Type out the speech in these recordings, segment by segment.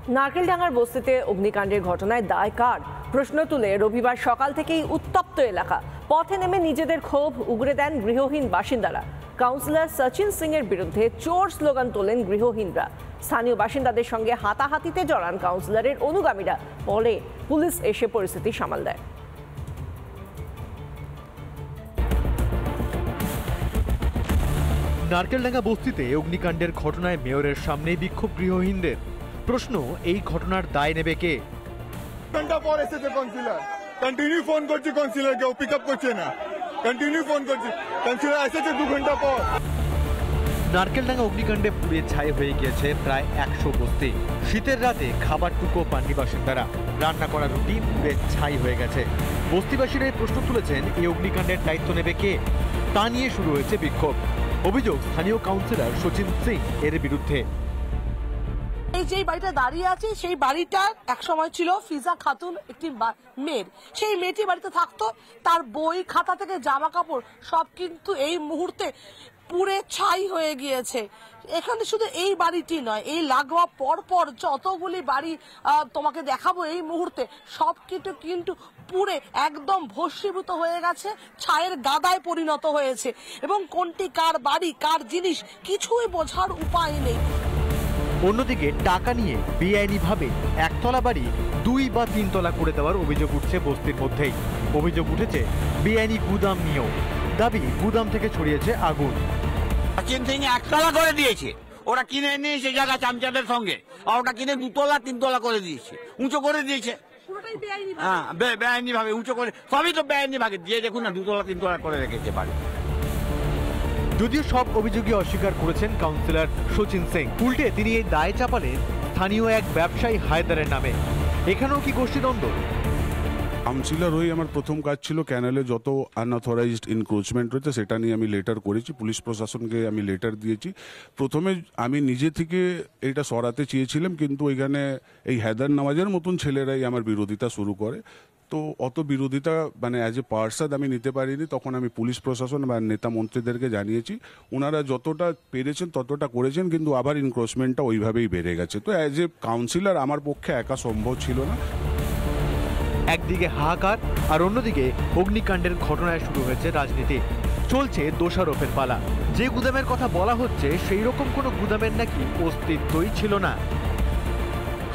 নারকেলডাঙ্গার বস্তিতে অগ্নিকাণ্ডের ঘটনায় দায় কার? প্রশ্ন তুলে রবিবার সকাল থেকেই উত্তপ্ত এলাকা। পথে নেমে নিজেদের ক্ষোভ উগরে দেন গৃহহীন বাসিন্দারা। কাউন্সিলর সচিন সিং এর বিরুদ্ধে চোর স্লোগান তোলেন গৃহহীনরা। স্থানীয় বাসিন্দাদের সঙ্গে হাতাহাতিতে জড়ান কাউন্সিলরের অনুগামীরা। পরে পুলিশ এসে পরিস্থিতি সামাল দেয়। নারকেলডাঙ্গা বস্তিতে অগ্নিকাণ্ডের ঘটনায় মেয়রের সামনে বিক্ষোভ গৃহহীনদের। প্রশ্ন, এই ঘটনার দায় নেবে কে? ঘন্টা পর এসেছে কাউন্সিলর, কন্টিনিউ ফোন করছি কাউন্সিলরকে, ও পিক আপ করছে না। কন্টিনিউ ফোন করছি, কাউন্সিলর এসেছে 2 ঘন্টা পর। নারকেলডাঙ্গা অগ্নিকাণ্ডে পুড়ে ছাই হয়ে গিয়েছে প্রায় 100 বস্তি। শীতের রাতে খাবারটুকু পাননি বাসিন্দারা। রান্না করা রুটি পুড়ে ছাই হয়ে গেছে। বস্তিবাসীরাই প্রশ্ন তুলেছেন, এই অগ্নিকাণ্ডের দায়িত্ব নেবে কে? তা নিয়ে শুরু হয়েছে বিক্ষোভ। অভিযোগ স্থানীয় কাউন্সিলর সচিন সিং এর বিরুদ্ধে। এই যে বাড়িটা দাঁড়িয়ে আছে, সেই বাড়িটা এক সময় ছিল ফিজা খাতুন একটি মেয়ের। সেই মেয়েটি বাড়িতে থাকতো, তার বই খাতা থেকে জামা কাপড় সব কিন্তু এই মুহূর্তে পুড়ে ছাই হয়ে গিয়েছে। এখানে শুধু এই বাড়িটি নয়, এই লাগোয়া পরপর যতগুলি বাড়ি তোমাকে দেখাবো এই মুহূর্তে, সব কিন্তু পুড়ে একদম ভস্মীভূত হয়ে গেছে, ছায়ের গাদায় পরিণত হয়েছে। এবং কোনটি কার বাড়ি, কার জিনিস, কিছুই বোঝার উপায় নেই। অন্যদিকে টাকা নিয়ে বেআইনিভাবে একতলা বাড়ি 2 বা 3 তলা করে দেওয়ার অভিযোগ উঠছে বস্তির মধ্যেই। অভিযোগ উঠেছে বেআইনি গুদাম নিয়েও। দাবি, গুদাম থেকে ছড়িয়েছে আগুন। একতলা করে দিয়েছে, ওরা কিনে নিয়েছে জায়গা চামচাদের সঙ্গে, আর ওটা কিনে 2 তলা 3 তলা করে দিয়েছে, উঁচু করে দিয়েছে। হ্যাঁ, বেআইনি ভাবে উঁচু করে, সবই তো বেআইনি ভাবে দিয়ে দেখুন না, 2 তলা 3 তলা করে রেখেছে বাড়ি। যদিও সব অভিযোগই অস্বীকার করেছেন কাউন্সিলর সচিন সিং। উল্টে তিনি এই দায় চাপালেন স্থানীয় এক ব্যবসায়ী হায়দারের নামে। এখানেও কি গোষ্ঠীদ্বন্দ্ব? কাউন্সিলর হয়ে আমার প্রথম কাজ ছিল ক্যানেলে যত আনঅথরাইজড ইনক্রোচমেন্ট রয়েছে সেটা নিয়ে আমি লেটার করেছি, পুলিশ প্রশাসনকে আমি লেটার দিয়েছি। প্রথমে আমি নিজে থেকে এটা সরাতে চেয়েছিলাম, কিন্তু এখানে এই হায়দার নওয়াজের মতন ছেলেরাই আমার বিরোধিতা শুরু করে। তো অত বিরোধিতা মানে অ্যাজ এ পার্সাদ আমি নিতে পারিনি। তখন আমি পুলিশ প্রশাসন বা নেতা মন্ত্রীদেরকে জানিয়েছি, ওনারা যতটা পেরেছেন ততটা করেছেন, কিন্তু আবার ইনক্রোচমেন্টটা ওইভাবেই বেড়ে গেছে। তো অ্যাজ এ কাউন্সিলর আমার পক্ষে একা সম্ভব ছিল না। একদিকে হাহাকার, আর অন্যদিকে অগ্নিকাণ্ডের ঘটনায় শুরু হয়েছে রাজনীতি। চলছে দোষারোপের পালা। যে গুদামের কথা বলা হচ্ছে সেই রকম কোনো গুদামের নাকি অস্তিত্বই ছিল না।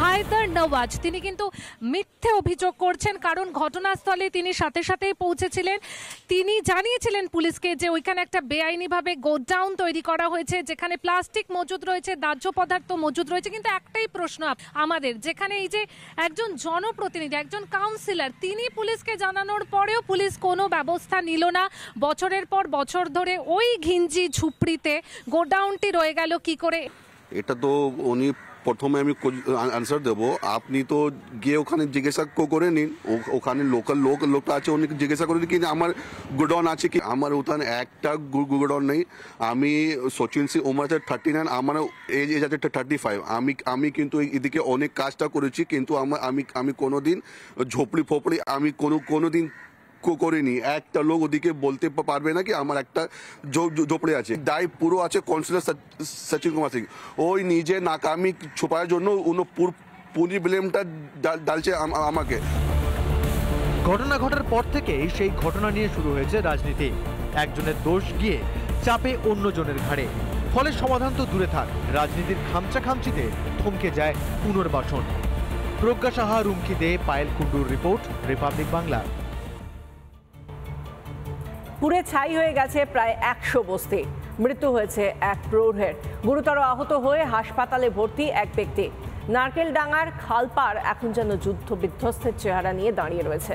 হায়দার নওয়াজ তিনি কিন্তু মিথ্যে অভিযোগ করছেন, কারণ ঘটনাস্থলে তিনি সাথে সাথেই পৌঁছেছিলেন। তিনি জানিয়েছিলেন পুলিশকে যে ওইখানে একটা বেআইনিভাবে গোডাউন তৈরি করা হয়েছে, যেখানে প্লাস্টিক মজুদ রয়েছে, দাহ্য পদার্থ মজুদ রয়েছে। কিন্তু একটাই প্রশ্ন আমাদের, যেখানে এই যে একজন জনপ্রতিনিধি, একজন কাউন্সিলর, তিনি পুলিশকে জানানোর পরেও পুলিশ কোনো ব্যবস্থা নিল না। বছরের পর বছর ধরে ওই ঘিঞ্জি ঝুপড়িতে গোডাউনটি রয়ে গেল কি করে? এটা তো উনি প্রথমে আমি আনসার দেবো, আপনি তো গিয়ে ওখানে জিজ্ঞাসা করে নিন, ওখানে লোকটা আছে, উনি জিজ্ঞাসা করে কি আমার গোডাউন আছে কি। আমার ওখানে একটা গোডাউন নেই। আমি সচিন সিং, উমার আছে 39, আমার এজ আছে 35। আমি কিন্তু এদিকে অনেক কাজটা করেছি, কিন্তু আমি কোনোদিন ঝোপড়ি ফোপড়ি আমি কোনোদিন করিনি। একটা লোক ওদিকে বলতে পারবে না কি আমার একটা ঝোপড়ি আছে। দায় পুরো আছে কাউন্সিলর সচিন কুমার সিং। ওই নিজে নাকামি ছুপার জন্য পুরি ব্লেমটা ডালছে আমাকে। ঘটনা ঘটার পর থেকে সেই ঘটনা নিয়ে শুরু হয়েছে রাজনীতি। একজনের দোষ গিয়ে চাপে অন্যজনের ঘাড়ে। ফলে সমাধান তো দূরে থাক, রাজনীতির খামচাখামচিতে থমকে যায় পুনর্বাসন। প্রজ্ঞা সাহা, রুমকি দে, পায়েল কুন্ডুর রিপোর্ট, রিপাবলিক বাংলা। পুড়ে ছাই হয়ে গেছে প্রায় 100 বস্তি। মৃত্যু হয়েছে এক প্রৌঢ়ের। গুরুতর আহত হয়ে হাসপাতালে ভর্তি এক ব্যক্তি। নারকেলডাঙ্গার খালপাড় এখন যেন যুদ্ধ বিধ্বস্তের চেহারা নিয়ে দাঁড়িয়ে রয়েছে।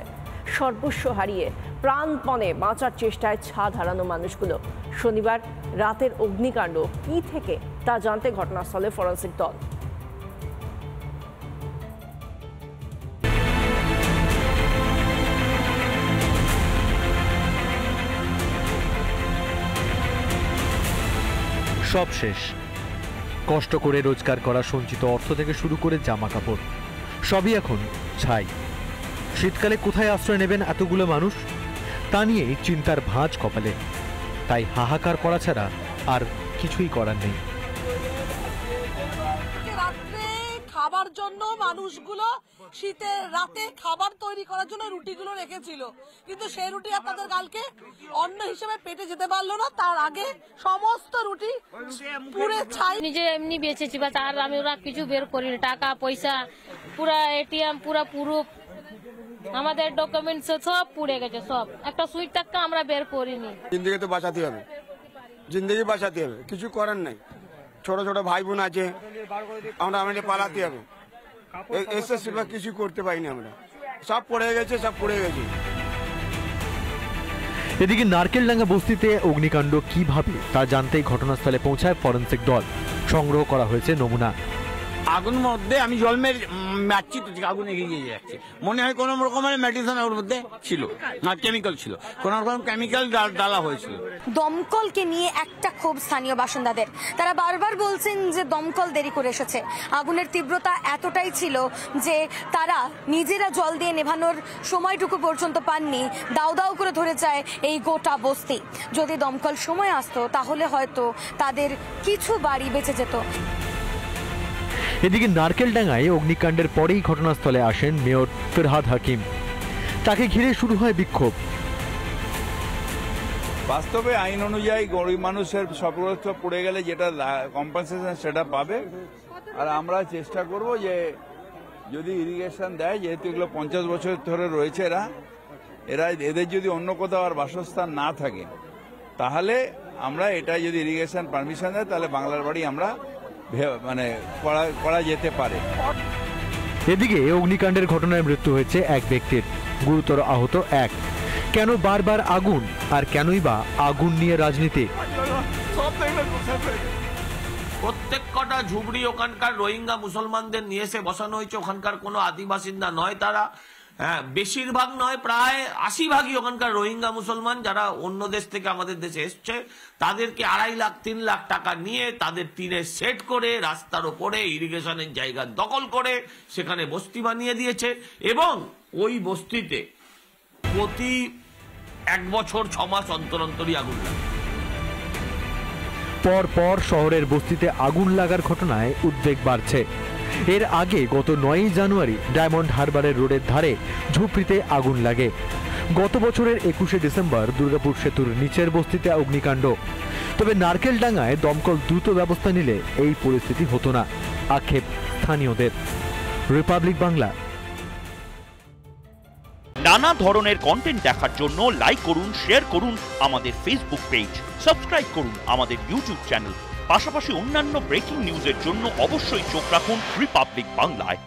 সর্বস্ব হারিয়ে প্রাণপণে বাঁচার চেষ্টায় ছাদ হারানো মানুষগুলো। শনিবার রাতের অগ্নিকাণ্ড কি থেকে তা জানতে ঘটনাস্থলে ফরেন্সিক দল। সব শেষ। কষ্ট করে রোজগার করা সঞ্চিত অর্থ থেকে শুরু করে জামা কাপড় সবই এখন ছাই। শীতকালে কোথায় আশ্রয় নেবেন এতগুলো মানুষ, তা নিয়ে চিন্তার ভাঁজ কপালে। তাই হাহাকার করা ছাড়া আর কিছুই করার নেই। খাবার জন্য মানুষগুলো শীতের রাতে খাবার তৈরি করার জন্য রুটিগুলো রেখেছিল, কিন্তু সেই রুটি আপনাদের কালকে অন্ন হিসেবে পেটে যেতে পারলো না। তার আগে সমস্ত রুটি পুড়ে ছাই। নিজে এমনি বেঁচেছি, বাস আর আমি ওরা কিছু বের করিনি, টাকা পয়সা পুরা এটিএম পুরা প্রুফ আমাদের ডকুমেন্টস সব পুড়ে গেছে, সব একটা সুইট টাকা আমরা বের করিনি। জিন্দগি তো বাঁচাতে হবে, জিন্দগি বাঁচাতে হবে, কিছু করার নাই। ছোট ছোট ভাই বোন আছে, আমাদের পালাতে হবে। এসে সেবা কিছু করতে পারিনি আমরা, সব পড়ে গেছে, সব পড়ে গেছে। এদিকে নারকেলডাঙ্গা বস্তিতে অগ্নিকাণ্ড কিভাবে তা জানতেই ঘটনাস্থলে পৌঁছায় ফরেনসিক দল। সংগ্রহ করা হয়েছে নমুনা। আগুনের মধ্যে আমি জল মারছি তো আগুন এগিয়ে যাচ্ছে, মনে হয় কোন রকমের মেডিসিন ওর মধ্যে ছিল না, কেমিক্যাল ছিল, কোন রকম কেমিক্যাল ডালা হয়েছিল। দমকলকে নিয়ে একটা ক্ষোভ স্থানীয় বাসিন্দাদের। তারা বারবার বলছেন যে দমকল দেরি করে এসেছে। আগুনের তীব্রতা এতটাই ছিল যে তারা নিজেরা জল দিয়ে নেভানোর সময়টুকু পর্যন্ত পাননি। দাউ দাউ করে ধরে যায় এই গোটা বস্তি। যদি দমকল সময় আসতো তাহলে হয়তো তাদের কিছু বাড়ি বেঁচে যেত। এদিকে নারকেলডাঙ্গায় অগ্নিকাণ্ডের পরেই ঘটনাস্থলে আসেন মেয়র ফিরহাদ হাকিম। তাকে ঘিরে শুরু হয় বিক্ষোভ। বাস্তবে আইন অনুযায়ী গরিব মানুষের ক্ষতিগ্রস্ত পড়ে গেলে যেটা কম্পেনসেশন সেটা পাবে। আর আমরা চেষ্টা করব যে যদি ইরিগেশন দেয়, যেহেতু এগুলো 50 বছর ধরে রয়েছে এদের যদি অন্য কোথাও আর বাসস্থান না থাকে, তাহলে আমরা এটা যদি ইরিগেশন পারমিশন দেয় তাহলে বাংলার বাড়ি আমরা করা যেতে পারে। এদিকে অগ্নিকাণ্ডের ঘটনায় মৃত্যু হয়েছে এক ব্যক্তির, গুরুতর আহত এক। কেন বারবার আগুন, আর কেনই বা আগুন নিয়ে রাজনীতি? প্রত্যেক কটা ঝুবড়ি ওখানকার রোহিঙ্গা মুসলমানদের নিয়ে এসে বসানো হয়েছে। ওখানকার কোনো আদিবাসিন্দা নয় তারা, হ্যাঁ বেশিরভাগ নয়, প্রায় 80% ওখানকার রোহিঙ্গা মুসলমান যারা অন্য দেশ থেকে আমাদের দেশে এসছে। তাদেরকে 2.5 লাখ 3 লাখ টাকা নিয়ে তাদের টিনে সেট করে রাস্তার ওপরে ইরিগেশনের জায়গা দখল করে সেখানে বস্তি বানিয়ে দিয়েছে, এবং ওই বস্তিতে প্রতি 1 বছর 6 মাস অন্তর অন্তরই আগুন লাগে। পর পর শহরের বস্তিতে আগুন লাগার ঘটনায় উদ্বেগ বাড়ছে। এর আগে গত 9 জানুয়ারি ডায়মন্ড হারবারের রোডের ধারে ঝুপড়িতে আগুন লাগে। গত বছরের 21শে ডিসেম্বর দুর্গাপুর সেতুর নিচের বস্তিতে অগ্নিকাণ্ড। তবে নারকেলডাঙ্গায় দমকল দ্রুত ব্যবস্থা নিলে এই পরিস্থিতি হতো না, আক্ষেপ স্থানীয়দের। রিপাবলিক বাংলা। নানা ধরনের কন্টেন্ট দেখার জন্য লাইক করুন, শেয়ার করুন আমাদের ফেসবুক পেজ, সাবস্ক্রাইব করুন আমাদের ইউটিউব চ্যানেল। পাশাপাশি অন্যান্য ব্রেকিং নিউজের জন্য অবশ্যই চোখ রাখুন রিপাবলিক বাংলায়।